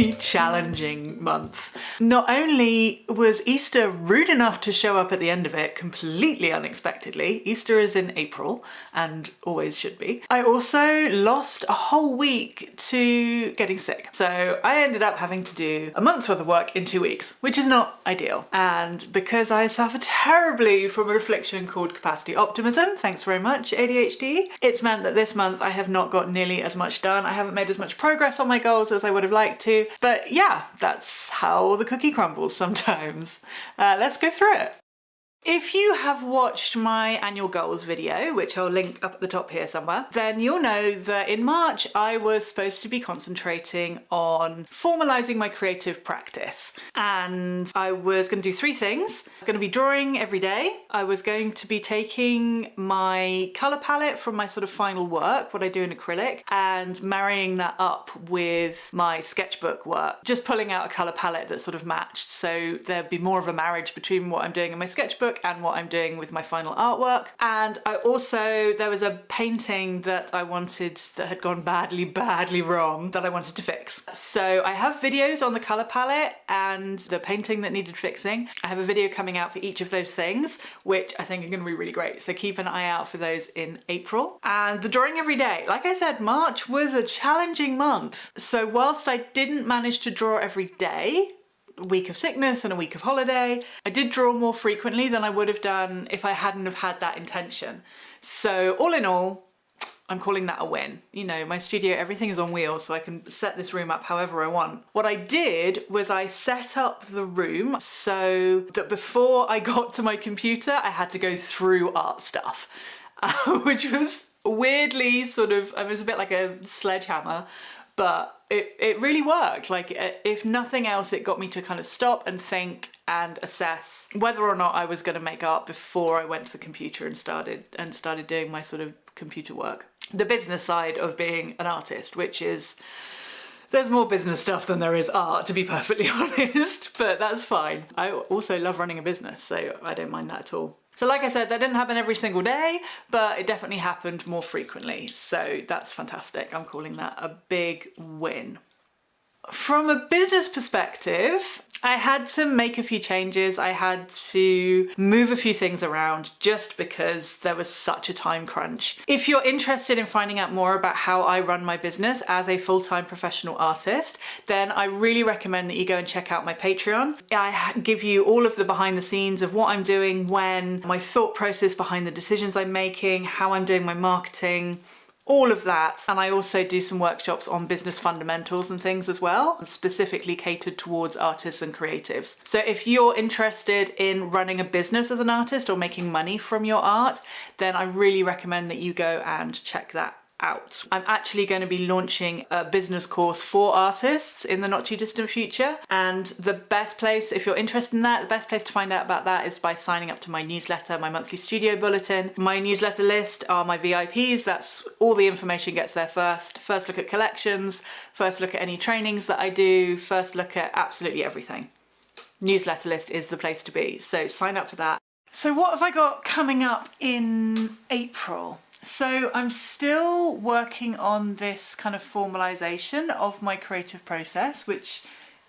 very challenging month. Not only was Easter rude enough to show up at the end of it completely unexpectedly, Easter is in April and always should be, I also lost a whole week to getting sick. So I ended up having to do a month's worth of work in 2 weeks, which is not ideal. And because I suffer terribly from an affliction called capacity optimism, thanks very much ADHD, it's meant that this month I have not got nearly as much done. I haven't made as much progress on my goals as I would have liked to, but yeah, that's how the cookie crumbles sometimes. Let's go through it. If you have watched my annual goals video, which I'll link up at the top here somewhere, then you'll know that in March I was supposed to be concentrating on formalising my creative practice. And I was going to do 3 things. I was going to be drawing every day. I was going to be taking my colour palette from my sort of final work, what I do in acrylic, and marrying that up with my sketchbook work. Just pulling out a colour palette that sort of matched, so there'd be more of a marriage between what I'm doing in my sketchbook and what I'm doing with my final artwork. And there was a painting that I wanted that had gone badly wrong that I wanted to fix. So I have videos on the colour palette and the painting that needed fixing. I have a video coming out for each of those things, which I think are going to be really great. So keep an eye out for those in April. And the drawing every day. Like I said, March was a challenging month. So whilst I didn't manage to draw every day, a week of sickness and a week of holiday, I did draw more frequently than I would have done if I hadn't have had that intention. So all in all, I'm calling that a win. You know, my studio, everything is on wheels, so I can set this room up however I want. What I did was I set up the room so that before I got to my computer, I had to go through art stuff, which was weirdly sort of, it was a bit like a sledgehammer, but it really worked. Like, if nothing else, it got me to kind of stop and think and assess whether or not I was going to make art before I went to the computer and started doing my sort of computer work. The business side of being an artist, which is, there's more business stuff than there is art, to be perfectly honest, but that's fine. I also love running a business, so I don't mind that at all. So like I said, that didn't happen every single day, but it definitely happened more frequently. So that's fantastic. I'm calling that a big win. From a business perspective, I had to make a few changes. I had to move a few things around just because there was such a time crunch. If you're interested in finding out more about how I run my business as a full-time professional artist, then I really recommend that you go and check out my Patreon. I give you all of the behind the scenes of what I'm doing, when, my thought process behind the decisions I'm making, how I'm doing my marketing, all of that. And I also do some workshops on business fundamentals and things as well, specifically catered towards artists and creatives. So if you're interested in running a business as an artist or making money from your art, then I really recommend that you go and check that out. I'm actually going to be launching a business course for artists in the not too distant future, and the best place, if you're interested in that, the best place to find out about that is by signing up to my newsletter, my monthly studio bulletin. My newsletter list are my VIPs. That's all the information gets there first. First look at collections, first look at any trainings that I do, first look at absolutely everything. Newsletter list is the place to be, so sign up for that. So what have I got coming up in April? So I'm still working on this kind of formalization of my creative process, which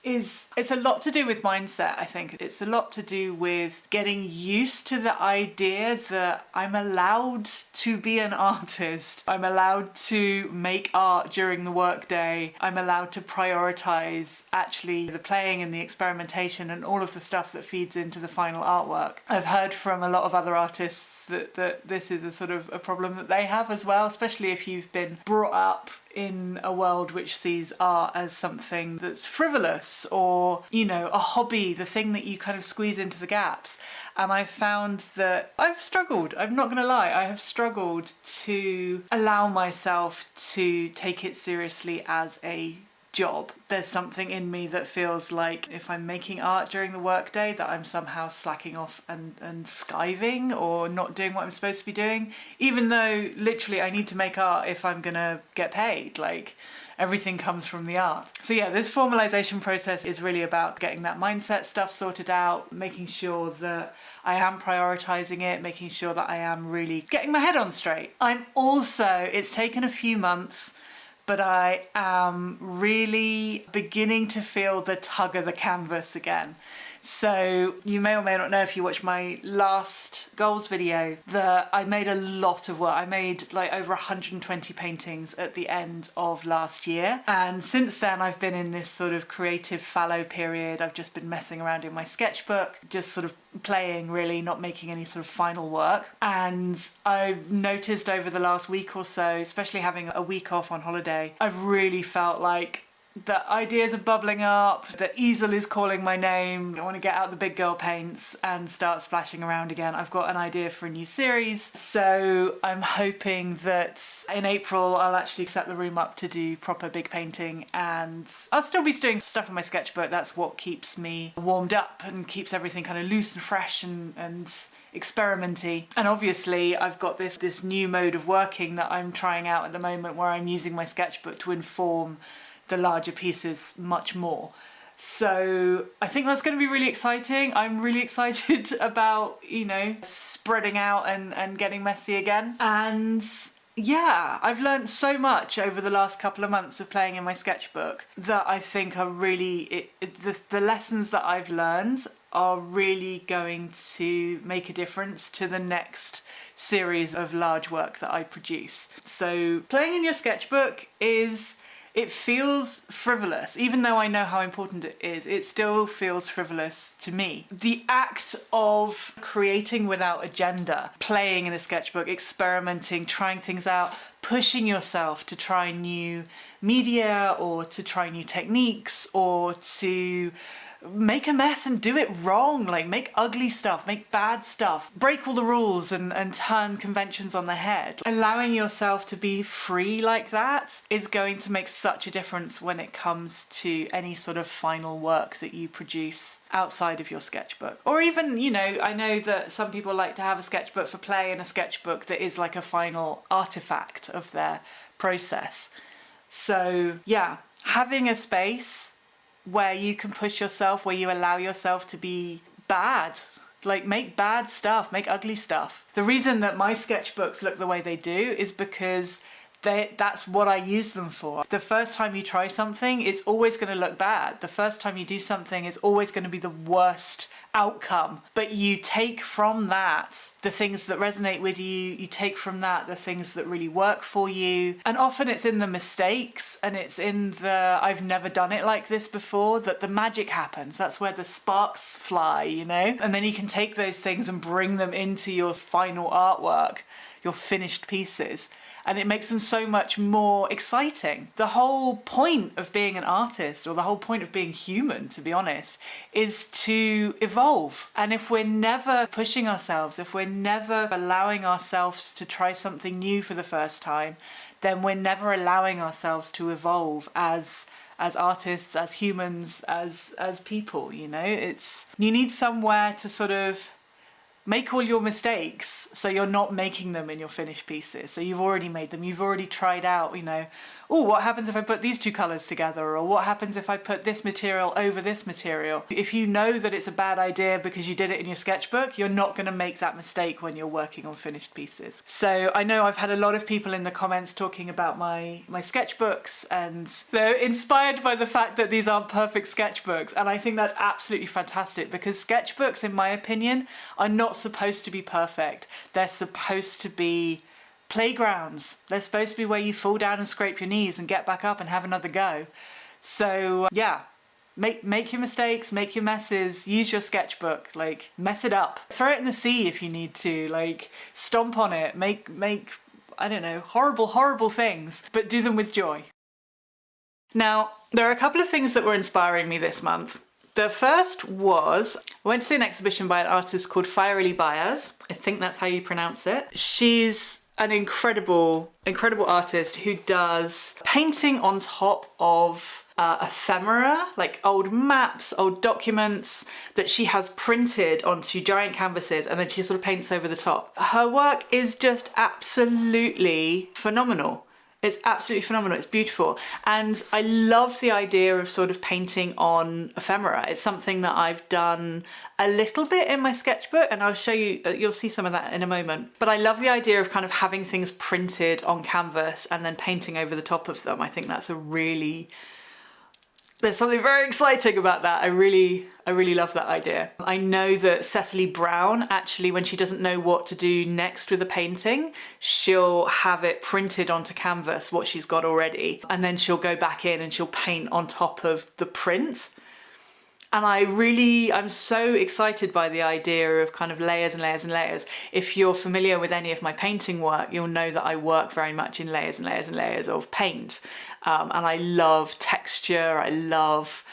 it's a lot to do with mindset, I think. It's a lot to do with getting used to the idea that I'm allowed to be an artist. I'm allowed to make art during the workday. I'm allowed to prioritize actually the playing and the experimentation and all of the stuff that feeds into the final artwork. I've heard from a lot of other artists that this is a sort of a problem that they have as well, especially if you've been brought up in a world which sees art as something that's frivolous or, you know, a hobby, the thing that you kind of squeeze into the gaps. And I found that I've struggled, I'm not gonna lie, I have struggled to allow myself to take it seriously as a job. There's something in me that feels like if I'm making art during the workday that I'm somehow slacking off and skiving or not doing what I'm supposed to be doing, even though literally I need to make art if I'm gonna get paid. Like, everything comes from the art. So yeah, this formalization process is really about getting that mindset stuff sorted out, making sure that I am prioritizing it, making sure that I am really getting my head on straight. It's taken a few months, but I am really beginning to feel the tug of the canvas again. So you may or may not know, if you watch my last goals video, that I made a lot of work. I made like over 120 paintings at the end of last year. And since then I've been in this sort of creative fallow period. I've just been messing around in my sketchbook, just sort of playing really, not making any sort of final work. And I've noticed over the last week or so, especially having a week off on holiday, I've really felt like the ideas are bubbling up, the easel is calling my name. I want to get out the big girl paints and start splashing around again. I've got an idea for a new series, so I'm hoping that in April I'll actually set the room up to do proper big painting, and I'll still be doing stuff in my sketchbook. That's what keeps me warmed up and keeps everything kind of loose and fresh and experimenty. And obviously I've got this new mode of working that I'm trying out at the moment, where I'm using my sketchbook to inform the larger pieces much more. So I think that's going to be really exciting. I'm really excited about, you know, spreading out and getting messy again. And yeah, I've learned so much over the last couple of months of playing in my sketchbook that I think are really, the lessons that I've learned are really going to make a difference to the next series of large work that I produce. So playing in your sketchbook it feels frivolous. Even though I know how important it is, it still feels frivolous to me. The act of creating without agenda, playing in a sketchbook, experimenting, trying things out, pushing yourself to try new media or to try new techniques or to make a mess and do it wrong, like make ugly stuff, make bad stuff, break all the rules and turn conventions on their head. Allowing yourself to be free like that is going to make such a difference when it comes to any sort of final work that you produce outside of your sketchbook. Or even, you know, I know that some people like to have a sketchbook for play and a sketchbook that is like a final artifact of their process. So yeah, having a space where you can push yourself, where you allow yourself to be bad, like make bad stuff, make ugly stuff. The reason that my sketchbooks look the way they do is because that's what I use them for. The first time you try something, it's always going to look bad. The first time you do something is always going to be the worst outcome. But you take from that the things that resonate with you take from that the things that really work for you. And often it's in the mistakes and it's in the I've never done it like this before that the magic happens. That's where the sparks fly, you know? And then you can take those things and bring them into your final artwork, your finished pieces. And it makes them so much more exciting. The whole point of being an artist, or the whole point of being human, to be honest, is to evolve. And if we're never pushing ourselves, if we're never allowing ourselves to try something new for the first time, then we're never allowing ourselves to evolve as artists, as humans, as people, you know? You need somewhere to sort of make all your mistakes so you're not making them in your finished pieces. So you've already made them, you've already tried out, you know, oh, what happens if I put these two colours together? Or what happens if I put this material over this material? If you know that it's a bad idea because you did it in your sketchbook, you're not going to make that mistake when you're working on finished pieces. So I know I've had a lot of people in the comments talking about my sketchbooks, and they're inspired by the fact that these aren't perfect sketchbooks. And I think that's absolutely fantastic, because sketchbooks, in my opinion, are not supposed to be perfect. They're supposed to be playgrounds. They're supposed to be where you fall down and scrape your knees and get back up and have another go. So yeah, make your mistakes, make your messes, use your sketchbook, like mess it up. Throw it in the sea if you need to, like stomp on it, make I don't know, horrible things, but do them with joy. Now, there are a couple of things that were inspiring me this month. The first was, I went to see an exhibition by an artist called Fiery Baez. I think that's how you pronounce it. She's an incredible artist who does painting on top of ephemera, like old maps, old documents that she has printed onto giant canvases, and then she sort of paints over the top. Her work is just absolutely phenomenal. It's absolutely phenomenal. It's beautiful. And I love the idea of sort of painting on ephemera. It's something that I've done a little bit in my sketchbook, and I'll show you, you'll see some of that in a moment. But I love the idea of kind of having things printed on canvas and then painting over the top of them. I think that's there's something very exciting about that. I really love that idea. I know that Cecily Brown, actually, when she doesn't know what to do next with a painting, she'll have it printed onto canvas, what she's got already, and then she'll go back in and she'll paint on top of the print. And I'm so excited by the idea of kind of layers and layers and layers. If you're familiar with any of my painting work, you'll know that I work very much in layers and layers and layers of paint. And I love texture, I love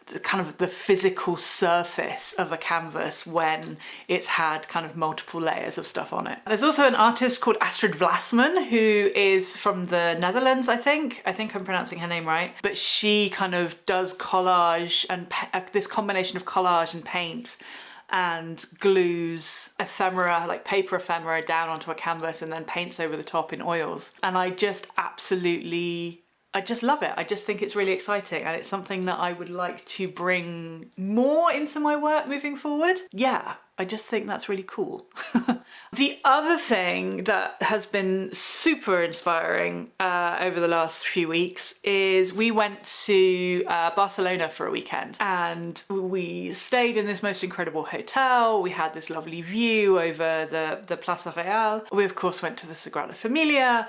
the physical surface of a canvas when it's had kind of multiple layers of stuff on it. There's also an artist called Astrid Vlasman, who is from the Netherlands, I think I'm pronouncing her name right, but she kind of does collage and this combination of collage and paint and glues ephemera, like paper ephemera, down onto a canvas and then paints over the top in oils. And I just love it. I just think it's really exciting, and it's something that I would like to bring more into my work moving forward. Yeah, I just think that's really cool. The other thing that has been super inspiring over the last few weeks is we went to Barcelona for a weekend, and we stayed in this most incredible hotel. We had this lovely view over the Plaza Real. We of course went to the Sagrada Familia.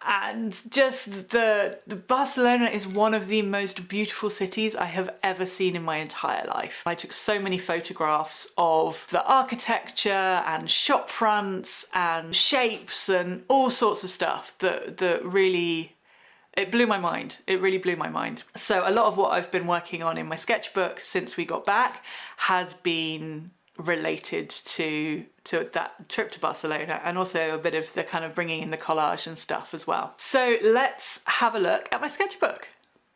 And just the Barcelona is one of the most beautiful cities I have ever seen in my entire life. I took so many photographs of the architecture and shop fronts and shapes and all sorts of stuff that really, it blew my mind. It really blew my mind. So a lot of what I've been working on in my sketchbook since we got back has been related to that trip to Barcelona, and also a bit of the kind of bringing in the collage and stuff as well. So let's have a look at my sketchbook.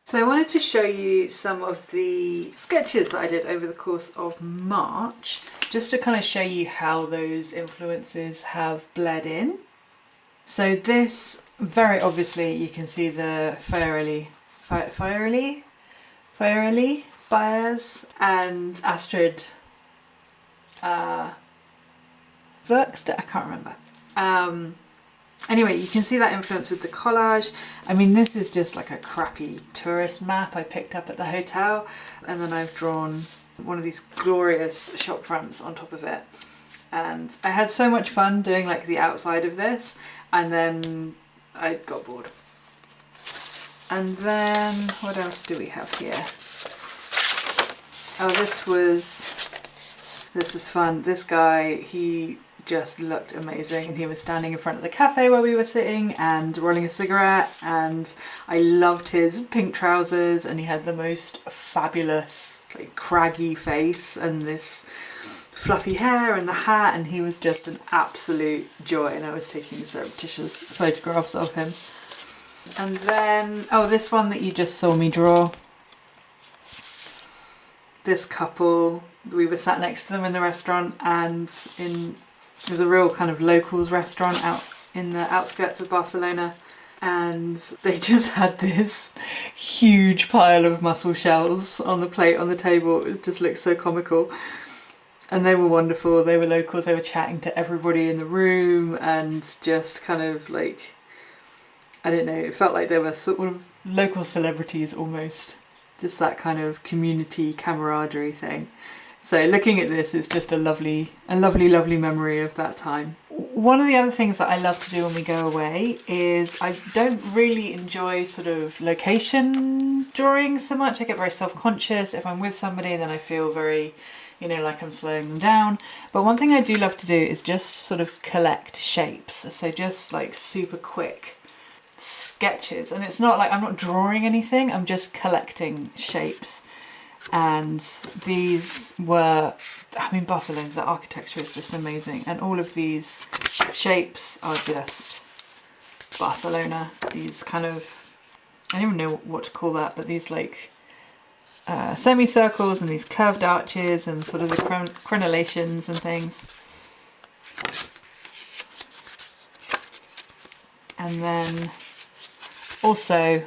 So I wanted to show you some of the sketches that I did over the course of March, just to kind of show you how those influences have bled in. So this, very obviously, you can see the Fiery Byers and Astrid Werkstedt, I can't remember. Anyway, you can see that influence with the collage. I mean, this is just like a crappy tourist map I picked up at the hotel, and then I've drawn one of these glorious shop fronts on top of it. And I had so much fun doing like the outside of this, and then I got bored. And then what else do we have here? Oh, this is fun. This guy, he just looked amazing, and he was standing in front of the cafe where we were sitting and rolling a cigarette, and I loved his pink trousers, and he had the most fabulous like craggy face and this fluffy hair and the hat, and he was just an absolute joy, and I was taking surreptitious photographs of him. And then, oh, this one that you just saw me draw. This couple, we were sat next to them in the restaurant, and it was a real kind of locals restaurant out in the outskirts of Barcelona, and they just had this huge pile of mussel shells on the plate on the table. It just looked so comical. And they were wonderful. They were locals. They were chatting to everybody in the room, and just kind of like, I don't know, it felt like they were sort of local celebrities almost. Just that kind of community camaraderie thing. So looking at this is just a lovely memory of that time. One of the other things that I love to do when we go away is I don't really enjoy sort of location drawing so much. I get very self-conscious. If I'm with somebody, then I feel very, like I'm slowing them down. But one thing I do love to do is just sort of collect shapes. So just like super quick sketches. And it's not like I'm not drawing anything, I'm just collecting shapes. And these were, Barcelona, the architecture is just amazing, and all of these shapes are just Barcelona. These kind of, I don't even know what to call that, but these like semicircles and these curved arches and sort of the crenellations and things. And then Also,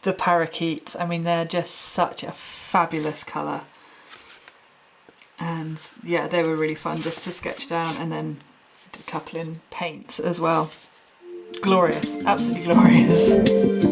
the parakeets, I mean, they're just such a fabulous colour. And yeah, they were really fun just to sketch down, and then did a couple in paints as well. Glorious, absolutely glorious.